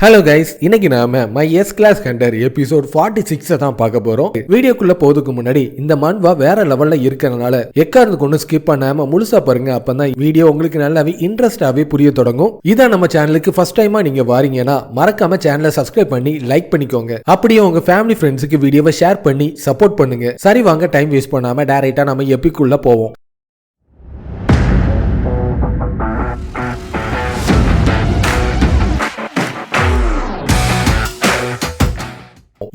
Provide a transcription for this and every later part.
Hello guys, இன்னைக்கு நாம my S class hunter episode 46 தான் பார்க்க போறோம். வீடியோக்குள்ள போறதுக்கு முன்னாடி இந்த மன்வா வேற லெவல்ல இருக்கறனால எக்காரது கொண்டு ஸ்கிப் பண்ணாம முழுசா பாருங்க. அப்பதான் வீடியோ உங்களுக்கு நல்லாவே இன்ட்ரெஸ்டாவே புரிய தொடங்கும். இதான் நம்ம சேனலுக்கு ஃபர்ஸ்ட் டைமா நீங்க வாரீங்கன்னா மறக்காம சேனலை சப்ஸ்கிரைப் பண்ணி லைக் பண்ணிக்கோங்க. அப்படியே உங்க ஃபேமிலி ஃப்ரெண்ட்ஸுக்கு வீடியோவை ஷேர் பண்ணி சப்போர்ட் பண்ணுங்க. சரி வாங்க, டைம் வேஸ்ட் பண்ணாம டைரக்டா நம்ம எபிக்குள்ள போவோம்.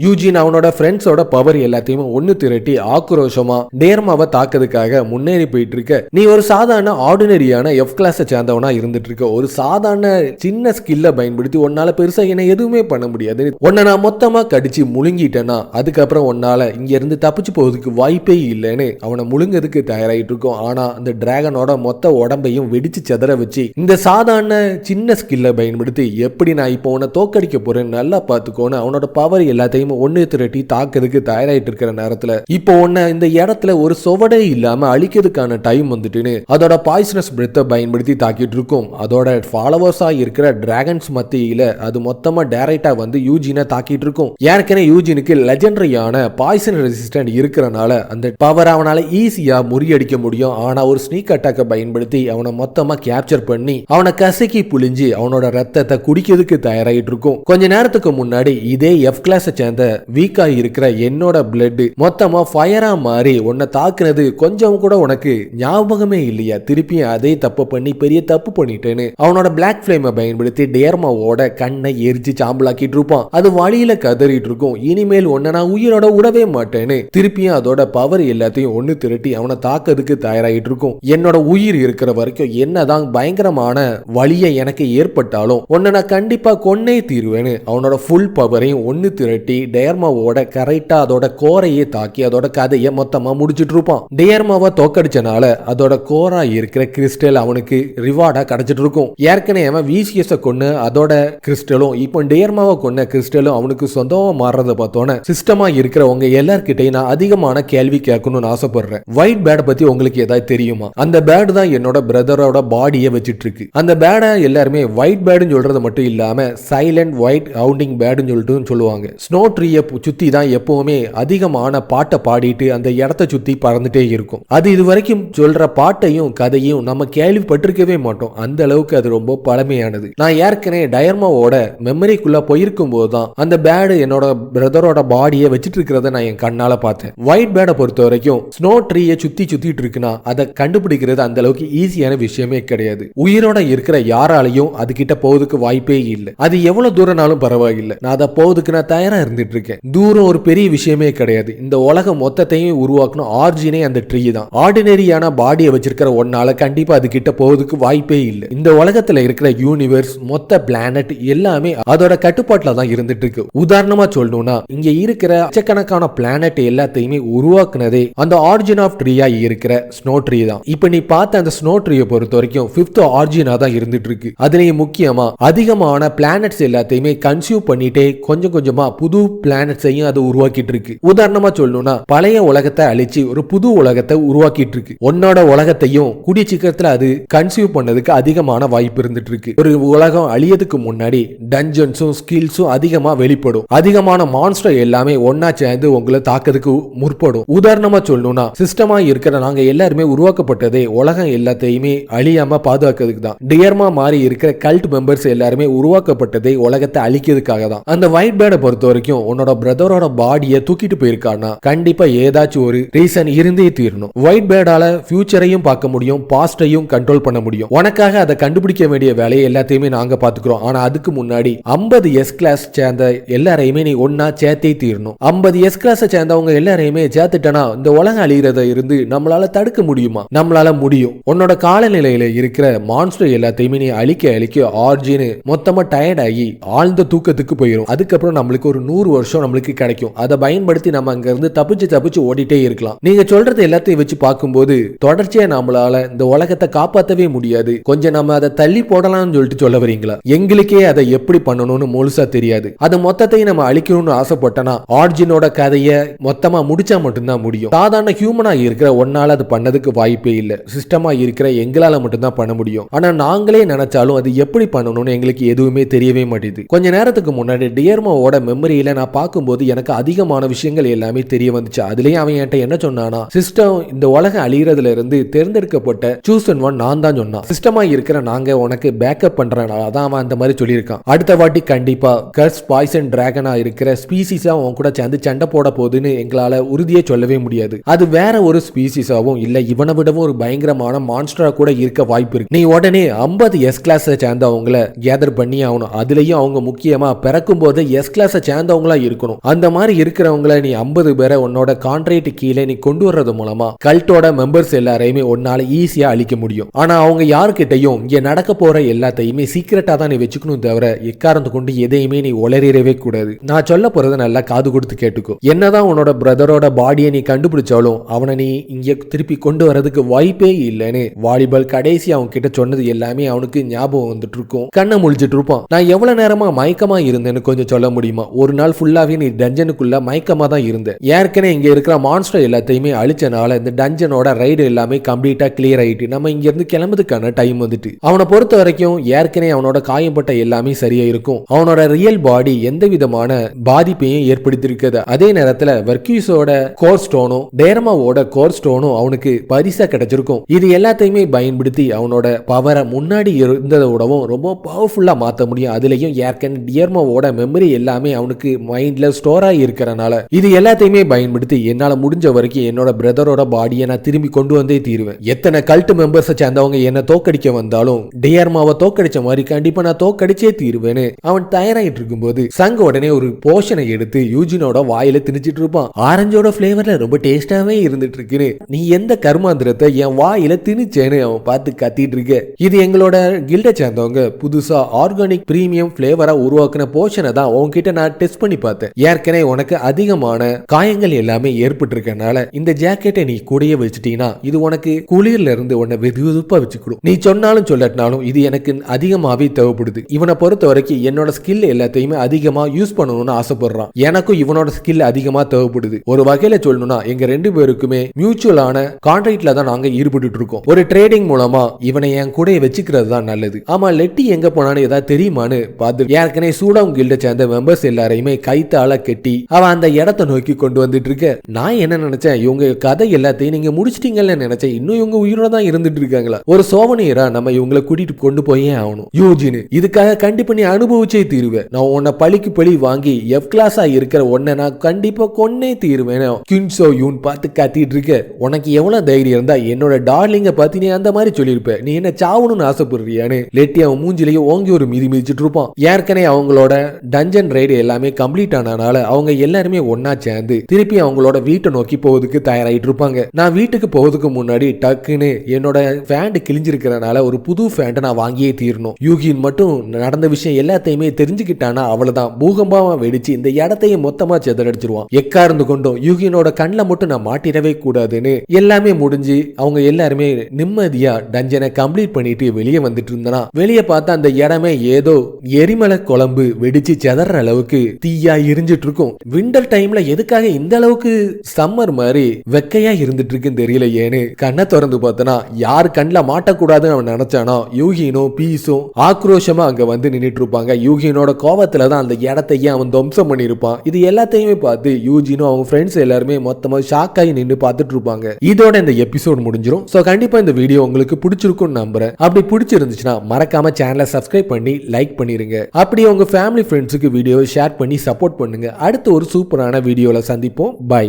யூஜின் அவனோட ஃப்ரெண்ட்ஸோட பவர் எல்லாத்தையும் ஒன்னு திரட்டி ஆக்ரோஷமா டேர்மாவை தாக்கிறதுக்காக முன்னேறி போயிட்டு இருக்க, நீ ஒரு சாதாரண ஆர்டினரியான எஃப் கிளாஸை சேர்ந்தவனா இருந்துட்டு இருக்க. ஒரு சாதாரண சின்ன ஸ்கில்ல பயன்படுத்தி உன்னால பெருசா என்ன எதுவுமே பண்ண முடியாது. உன்னை நான் மொத்தமா கடிச்சு முழுங்கிட்டேன்னா அதுக்கப்புறம் உன்னால இங்க இருந்து தப்பிச்சு போவதுக்கு வாய்ப்பே இல்லைன்னு அவனை முழுங்கிறதுக்கு தயாராகிட்டு இருக்கும். ஆனா அந்த டிராகனோட மொத்த உடம்பையும் வெடிச்சு செதற வச்சு இந்த சாதாரண சின்ன ஸ்கில்ல பயன்படுத்தி எப்படி நான் இப்போ உன்னை தோக்கடிக்க போறேன்னு நல்லா பார்த்துக்கோன்னு அவனோட பவர் எல்லாத்தையும் ஒன்னு திரட்டி தாக்கிறதுக்கு தயாராயிட்டு இருக்கிற நேரத்துல இப்போ ஒன்ன இந்த இடத்துல ஒரு சுவடே இல்லாம அழிக்கிறதுக்கான டைம் வந்துட்டுன்னு அதோட பாய்சனஸ் பிரெத்தை பயன்படுத்தி தாக்கிட்டு இருக்கும். அதோட ஃபாலோவர்ஸா இருக்கிற டிராகன்ஸ் மத்தியில அது மொத்தமா டைரக்டா வந்து யூஜினை தாக்கிட்டு இருக்கும். ஏற்கனவே யூஜினுக்கு லெஜெண்டரியான பாய்சன் ரெசிஸ்டன்ட் இருக்கிறனால அந்த பவர் அவனால ஈஸியா முறியடிக்க முடியும். ஆனா ஒரு ஸ்னீக் அட்டாக்கை பயன்படுத்தி அவனை மொத்தமா கேப்சர் பண்ணி அவனை கசக்கி புளிஞ்சு அவனோட ரத்தத்தை குடிக்கிறதுக்கு தயாராயிட்டு இருக்கும். கொஞ்ச நேரத்துக்கு முன்னாடி இதே எஃப் கிளாஸ் சேர்ந்த வீக்கா இருக்கிற என்னோட பிளட் மொத்தமா ஃபயரா மாறி உன்னை தாக்குனது கொஞ்சம் கூட உனக்கு ஞாபகமே இல்லையா? திருப்பியும் அதே தப்பு பண்ணி பெரிய தப்பு பண்ணிட்டேன்னு அவனோட பிளாக் ஃபிளேமை பயன்படுத்தி டேர்மாவோட கண்ணை எரிச்சு சாம்பலாக்கிட்டு இருப்பான். அது வழியில கதறிட்டு இருக்கும். இனிமேல் உன்னை நான் உயிரோட விடவே மாட்டேன்னு திருப்பியும் அதோட பவர் எல்லாத்தையும் ஒன்னு திரட்டி அவனை தாக்கிறதுக்கு தயாராகிட்டு இருக்கும். என்னோட உயிர் இருக்கிற வரைக்கும் என்னதான் பயங்கரமான வழியை எனக்கு ஏற்பட்டாலும் உன்னை நான் கண்டிப்பா கொன்னே தீருவேன்னு அவனோட ஃபுல் பவரையும் ஒன்னு திரட்டி டேர்மாவோட கரெக்டா அதோட கோரையை தாக்கி அதோட கதையை மொத்தமா முடிச்சிட்டு இருப்பான். டேர்மாவை தோக்கடிச்சனால அதோட கோரா இருக்கிற கிறிஸ்டல் அவனுக்கு ரிவார்டா கிடைச்சிட்டு இருக்கும். ஏற்கனவே அவன் விசிஎஸ் கொண்டு அதோட கிறிஸ்டலும் இப்போ டேர்மாவை கொண்ட கிறிஸ்டலும் அவனுக்கு சொந்தமா மாறுறத பார்த்தோன்னே சிஸ்டமா இருக்கிற உங்க எல்லார்கிட்டையும் நான் அதிகமான கேள்வி கேட்கணும்னு ஆசைப்படுறேன். ஒயிட் பேட் பத்தி உங்களுக்கு ஏதாவது தெரியுமா? அந்த பேட் தான் என்னோட பிரதரோட பாடியை வச்சிட்டு இருக்கு. அந்த பேடை எல்லாருமே ஒயிட் பேடுன்னு சொல்றது மட்டும் இல்லாம சைலண்ட் ஒயிட் ஹவுண்டிங் பேடுன்னு சொல்லிட்டு சொல்லுவாங்க. ஸ்னோ ட்ரீயை சுத்தி தான் எப்பவுமே அதிகமான பாட்டை பாடிட்டு அந்த இடத்தை சுத்தி பறந்துட்டே இருக்கும். அது இது வரைக்கும் சொல்ற பாட்டையும் கதையும் நம்ம கேள்விப்பட்டிருக்கவே மாட்டோம். அந்த அளவுக்கு அது ரொம்ப பழமையானது. நான் ஏற்கனவே டயர்மாவோட மெமரிக்குள்ள போயிருக்கும் போதுதான் அந்த பேடு என்னோட பிரதரோட பாடியை வச்சிட்டு இருக்கிறத நான் என் கண்ணால பார்த்தேன். ஒயிட் பேடை பொறுத்த வரைக்கும் ஸ்னோ ட்ரீயை சுத்திட்டு இருக்குன்னா அதை கண்டுபிடிக்கிறது அந்த அளவுக்கு ஈஸியான விஷயமே கிடையாது. உயிரோட இருக்கிற யாராலையும் அது கிட்ட போவதுக்கு வாய்ப்பே இல்லை. அது எவ்வளவு தூரம்னாலும் பரவாயில்லை, நான் அதை போவதுக்கு நான் தயாரா இருந்துட்டு இருக்கேன். தூரம் ஒரு பெரிய விஷயமே கிடையாது. இந்த உலகம் மொத்தத்தையும் உருவாக்கணும் ஆர்ஜினே அந்த ட்ரீ தான். ஆர்டினரியான பாடியை வச்சிருக்கிற ஒன்னால கண்டிப்பா அது கிட்ட போவதுக்கு வாய்ப்பே இல்லை. இந்த உலகத்துல இருக்கிற யூனிவர்ஸ் மொத்த பிளானட் எல்லாமே அதோட கட்டுப்பாட்டுல தான் இருந்துட்டு இருக்கு. உதாரணமா சொல்லணும்னா இங்க இருக்கிற லட்சக்கணக்கான பிளானட் எல்லாத்தையுமே உருவாக்குனதே அந்த ஆரிஜின் ஆஃப் ட்ரீயா இருக்கிற ஸ்னோ ட்ரீ தான். இப்ப நீ பார்த்த அந்த ஸ்னோ ட்ரீயை பொறுத்த வரைக்கும் 5th ஆரிஜினா தான் இருந்துட்டு இருக்கு. அதுலயும் முக்கியமா அதிகமான பிளானட்ஸ் எல்லாத்தையுமே கன்சியூம் பண்ணிட்டே கொஞ்சம் கொஞ்சமா புது பிளானட்ஸையும் அது உருவாக்கிட்டு இருக்கு. உதாரணமா சொல்லணும்னா பழைய உலகத்தை அழிச்சு ஒரு புது உலகத்தை உருவாக்கிட்டு இருக்கு. உன்னோட உலகத்தையும் கூடிய சீக்கிரத்துல அது கன்சியூம் பண்ணதுக்கு அதிகமான வாய்ப்பு இருந்துட்டு இருக்கு. ஒரு உலகம் அழியதுக்கு முன்னாடி டஞ்சன்ஸும் ஸ்கில்ஸும் அதிகமா வெளிப்படும். அதிகமான மான்ஸ்டர் எல்லாமே ஒன்னா சேர்ந்து உங்களை தாக்கிறதுக்கு முற்படும். உதாரணமா சொல்லணும்னா சிஸ்டமா இருக்கிற நாங்க எல்லாருமே உருவாக்கப்பட்டதே உலகம் எல்லாத்தையுமே அழியாம பாதுகாக்கிறதுக்கு தான். டியர்மா மாதிரி இருக்கிற கல்ட் மெம்பர்ஸ் எல்லாருமே உருவாக்கப்பட்டதே உலகத்தை அழிக்கிறதுக்காக தான். அந்த ஒயிட் பேடை பொறுத்த வரைக்கும் உன்னோட பிரதரோட பாடியை தூக்கிட்டு போயிருக்கானா கண்டிப்பா ஏதாச்சும் ஒரு ரீசன் இருந்தே தீரணும். ஒயிட் பேடால ஃபியூச்சரையும் பார்க்க முடியும், பாஸ்டையும் கண்ட்ரோல் பண்ண முடியும். உனக்காக அதை கண்டுபிடிக்க வேண்டிய வேலையை எல்லாத்தையுமே நாங்க பாத்துக்கிறோம். ஆனா அதுக்கு முன்னாடி 50 எஸ் கிளாஸ் சேர்ந்த எல்லாரையுமே நீ ஒன்னா சேர்த்தே தீரணும். 50 எஸ் கிளாஸ் சேர்ந்தவங்க எல்லாரையுமே சேர்த்துட்டனா இந்த உலகம் அழிகிறத இருந்து நம்மளால தடுக்க முடியுமா? நம்மளால முடியும். உன்னோட காலநிலையில இருக்கிற மான்ஸ்டர் எல்லாத்தையுமே நீ அழிக்க ஆர்ஜின் மொத்தமா டயர்ட் ஆகி ஆழ்ந்த தூக்கத்துக்கு போயிடும். அதுக்கப்புறம் நம்மளுக்கு ஒரு 100 100 வருஷம் நம்மளுக்கு கிடைக்கும். அதை பயன்படுத்தி நம்ம அங்க இருந்து தப்பிச்சு ஓடிட்டே இருக்கலாம். நீங்க சொல்றது எல்லாத்தையும் வச்சு பார்க்கும்போது தொடர்ச்சியா நம்மளால இந்த உலகத்தை காப்பாற்றவே முடியாது, கொஞ்சம் நம்ம அதை தள்ளி போடலாம்னு சொல்லிட்டு சொல்ல வரீங்களா? எங்களுக்கே அதை எப்படி பண்ணணும்னு முழுசா தெரியாது. அது மொத்தத்தையும் நம்ம அழிக்கணும்னு ஆசைப்பட்டனா ஆர்ஜினோட கதையை மொத்தமா முடிச்சா மட்டும்தான் முடியும். சாதாரண ஹியூமனா இருக்கிற ஒன்னால அது பண்ணதுக்கு வாய்ப்பே இல்லை. சிஸ்டமா இருக்கிற எங்களால மட்டும்தான் பண்ண முடியும். ஆனா நாங்களே நினைச்சாலும் அது எப்படி பண்ணணும்னு எங்களுக்கு எதுவுமே தெரியவே மாட்டேது. கொஞ்ச நேரத்துக்கு முன்னாடி டியர்மோவோட மெமரியில நான் பார்க்கும்போது எனக்கு அதிகமான விஷயங்கள் எல்லாமே தெரிய வந்துச்சு. அதுலயும் அவன் என்கிட்ட என்ன சொன்னானா, சிஸ்டம் இந்த உலகம் அழியறதுல இருந்து தேர்ந்தெடுக்கப்பட்ட சூசன் ஒன் நான் தான் சொன்னான். சிஸ்டமா இருக்கிற நாங்க உனக்கு பேக்கப் பண்றனால தான் அவன் அந்த மாதிரி சொல்லியிருக்கான். அடுத்த வாட்டி கண்டிப்பா கர்ஸ் பாய்சன் டிராகனா இருக்கிற ஸ்பீசிஸா அவன் கூட சேர்ந்து சண்டை போட போகுதுன்னு எங்களால உறுதியே சொல்லவே முடியாது. அது வேற ஒரு ஸ்பீசிஸாவும் இல்ல இவனை விடவும் ஒரு பயங்கரமான மான்ஸ்டரா கூட இருக்க வாய்ப்பு இருக்கு. நீ உடனே 50 எஸ் கிளாஸ் சேர்ந்தவங்களை கேதர் பண்ணி ஆகணும். அதுலயும் அவங்க முக்கியமா பிறக்கும் போது எஸ் கிளாஸ் சேர்ந்தவங்களா இருக்கணும். அந்த மாதிரி இருக்கிறவங்களை நீ 50 பேரை உன்னோட கான்ட்ராக்ட் கீழே நீ கொண்டு வர்றது மூலமா கல்ட்டோட மெம்பர்ஸ் எல்லாரையுமே உன்னால ஈஸியா அழிக்க முடியும். ஆனா அவங்க யாருக்கிட்டையும் இங்க நடக்க போற எல்லாத்தையுமே சீக்கிரட்டா தான் நீ வச்சுக்கணும், தவிர எக்காரந்து கொண்டு எதையுமே நீ உளறிடவே கூடாது. நான் சொல்ல போறதை நல்லா காது கொடுத்து கேட்டுக்கோ. என்னதான் உன்னோட பிரதரோட பாடியை நீ கண்டுபிடிச்சாலும் அவனை நீ இங்க திருப்பி கொண்டு வரதுக்கு வாய்ப்பே இல்லைன்னு வாலிபால் கடைசி அவங்க கிட்ட சொன்னது எல்லாமே அவனுக்கு ஞாபகம் வந்துட்டு இருக்கும். கண்ணை முழிச்சிட்டு இருப்பான். நான் எவ்வளவு நேரமா மயக்கமா இருந்தேன்னு கொஞ்சம் சொல்ல முடியுமா? ஒரு நாள் ஃபுல்லாவே நீ டஞ்சனுக்குள்ள மயக்கமா தான் இருந்த. ஏற்கனவே இங்க இருக்கிற மான்ஸ்டர் எல்லாத்தையுமே அழிச்சனால இந்த டஞ்சனோட ரைடு எல்லாமே கம்ப்ளீட்டா கிளியர் ஆயிட்டு நம்ம இங்க இருந்து கிளம்புறதுக்கான டைம் வந்துட்டு. அவனை பொறுத்த வரைக்கும் ஏற்கனவே அவனோட காயம்பட்ட எல்லாமே சரியா இருக்கும். அவனோட ரியல் பாடி எந்த விதமான பாதிப்பையும் ஏற்படுத்தியிருக்கிறது. அதே நேரத்துல வெர்க்யூஸோட கோர் ஸ்டோனும் டேர்மாவோட கோர் ஸ்டோனும் அவனுக்கு பரிசா கிடைச்சிருக்கும். இது எல்லாத்தையுமே பயன்படுத்தி அவனோட பவரை முன்னாடி இருந்ததை விடவும் ரொம்ப பவர்ஃபுல்லா மாத்த முடியும். அதுலயும் ஏற்கனவே டியர்மாவோட மெமரி எல்லாமே அவனுக்கு மைண்ட்ல ஸ்டோர் ஆகி இருக்கிறனால இது எல்லாத்தையுமே பயன்படுத்தி என்னால முடிஞ்ச வரைக்கும் என்னோட பிரதரோட பாடியை நான் திரும்பி கொண்டு வந்தே தீருவேன். எத்தனை கல்ட் மெம்பர்ஸ் சேர்ந்தவங்க என்ன தோக்கடிக்க வந்தாலும் டியர்மாவை தோக்கடிச்ச மாதிரி கண்டிப்பா நான் தோக்கடிச்சே தீருவேன்னு அவன் தயாராகிட்டு இருக்கும்போது சங்க உடனே ஒரு போஷனை எடுத்து யூஜினோட வாயில திணிச்சிட்டு இருப்பான். ஆரஞ்சோட பிளேவர்ல ரொம்ப டேஸ்டாவே இருந்துட்டு இருக்குன்னு நீ எந்த கர்மாந்திரத்தை என் வாயில திணிச்சேன்னு அவன் பார்த்து கத்திட்டு இருக்க. இது எங்களோட கில்ட சேர்ந்தவங்க புதுசா ஆர்கானிக் பிரீமியம் பிளேவரா உருவாக்குன போஷனை தான் உன்கிட்ட நான் டெஸ்ட் பண்ணி பார்த்தேன். ஏற்கனவே உனக்கு அதிகமான காயங்கள் எல்லாமே ஏற்பட்டு இருக்கனால இந்த ஜாக்கெட்டை நீ கூடயே வச்சுட்டீங்கன்னா இது உனக்கு குளிர்ல இருந்து உன்னை வெதுவெதுப்பா வச்சுக்கணும். நீ சொன்னாலும் சொல்லட்டினாலும் இது எனக்கு அதிகமாவே தேவைப்படுது. இவனை பொறுத்த வரைக்கும் என்னோட ஸ்கில் எல்லாத்தையுமே அதிகமா யூஸ் பண்ணணும்னு ஆசைப்படுறான். எனக்கும் இவனோட ஸ்கில் அதிகமா தேவைப்படுது. ஒரு வகையில சொல்லணும்னா எங்க ரெண்டு பேருக்குமே மியூச்சுவலான கான்ட்ராக்ட்ல தான் நாங்க ஈடுபட்டு இருக்கோம். ஒரு ட்ரேடிங் மூலமா இவனை என் கூட வச்சுக்கிறது தான் நல்லது. ஆமா, லெட்டி எங்க போனான்னு ஏதாவது தெரியுமான்னு பார்த்து ஏற்கனவே சூடாங் கில்ட சேர்ந்த மெம்பர்ஸ் எல்லாரையுமே கைத்தால கெட்டி அவன் அந்த இடத்தை நோக்கி கொண்டு வந்துட்டு இருக்க. நான் என்ன நினைச்சேன், இவங்க கதை எல்லாத்தையும் நீங்க முடிச்சிட்டீங்கன்னு நினைச்சேன். இன்னும் இவங்க உயிரோட தான் இருந்துட்டு இருக்காங்களா? ஒரு சோவனியரா நம்ம இவங்களை கூட்டிட்டு கொண்டு போயே ஆகணும். யூஜின் இதுக்காக கண்டிப்பா நீ அனுபவிச்சே தீருவேன். நான் உன்னை பழிக்கு பழி வாங்கி எஃப் கிளாஸா இருக்கிற உன்னை நான் கண்டிப்பா கொன்னே தீருவேன். கின்சோ யூன் பார்த்து கத்திட்டு இருக்க. உனக்கு எவ்வளவு தைரியம் இருந்தா என்னோட டார்லிங்க பத்தி நீ அந்த மாதிரி சொல்லியிருப்ப. நீ என்ன சாவணும்னு ஆசைப்படுறியான்னு லெட்டி அவன் மூஞ்சிலேயே ஓங்கி ஒரு மிதி மிதிச்சுட்டு இருப்பான். ஏற்கனவே அவங்களோட டஞ்சன் ரைடு எல்லாமே கம்ப்ளீட் ஆனனால அவங்க எல்லாருமே ஒன்னா சேர்ந்து திருப்பி அவங்களோட வீட்டை நோக்கி போவதுக்கு தயாராயிட்டு இருப்பாங்க. நான் வீட்டுக்கு போவதுக்கு முன்னாடி டக்குன்னு என்னோட ஃபேண்ட் கிழிஞ்சிருக்கிறனால ஒரு புது ஃபேண்டை நான் வாங்கியே தீரணும். யூகின் மட்டும் நடந்த விஷயம் எல்லாத்தையுமே தெரிஞ்சுக்கிட்டானா அவ்வளவுதான், பூகம்பமா வெடிச்சு இந்த இடத்தையே மொத்தமா செதறடிச்சிருவான். எக்காருந்து கொண்டும் யூகினோட கண்ணில் மட்டும் நான் மாட்டிடவே கூடாதுன்னு எல்லாமே முடிஞ்சு அவங்க எல்லாருமே நிம்மதியா டஞ்சனை கம்ப்ளீட் பண்ணிட்டு வெளியே வந்துட்டு இருந்தா வெளியே பார்த்தா அந்த இடமே ஏதோ எரிமலை குழம்பு வெடிச்சு செதற அளவுக்கு தீயா எரிஞ்சிட்டு இருக்கும். விண்டர் டைம்ல எதுக்காக இந்த அளவுக்கு சம்மர் மாதிரி வெக்கையா இருந்துட்டு இருக்குன்னு தெரியல. ஏன்னு கண்ணை திறந்து பார்த்தனா யார் கண்ணில் மாட்டக்கூடாதுன்னு அவன் நினைச்சானோ யூகினும் பீஸும் ஆக்ரோஷமா அங்க வந்து நின்றுட்டு இருப்பாங்க. யூகினோட கோபத்துல தான் அந்த இடத்தையே அவன் துவம்சம் பண்ணிருப்பான். இது எல்லாத்தையுமே பார்த்து யூஜினும் அவங்க ஃப்ரெண்ட்ஸ் எல்லாருமே மொத்தமா ஷாக் ஆகி நின்று பார்த்துட்டு இருப்பாங்க. இதோட இந்த எபிசோட் முடிஞ்சிரும். சோ கண்டிப்பா இந்த வீடியோ உங்களுக்கு பிடிச்சிருக்கும்னு நம்புறேன். அப்படி பிடிச்சிருந்துச்சுன்னா மறக்காம சேனலை சப்ஸ்கிரைப் பண்ணி லைக் பண்ணிருங்க. அப்படியே உங்க ஃபேமிலி ஃப்ரெண்ட்ஸுக்கு வீடியோவை ஷேர் பண்ணி சப்போர்ட் பண்ணுங்க. அடுத்து ஒரு சூப்பரான வீடியோல சந்திப்போம். பை.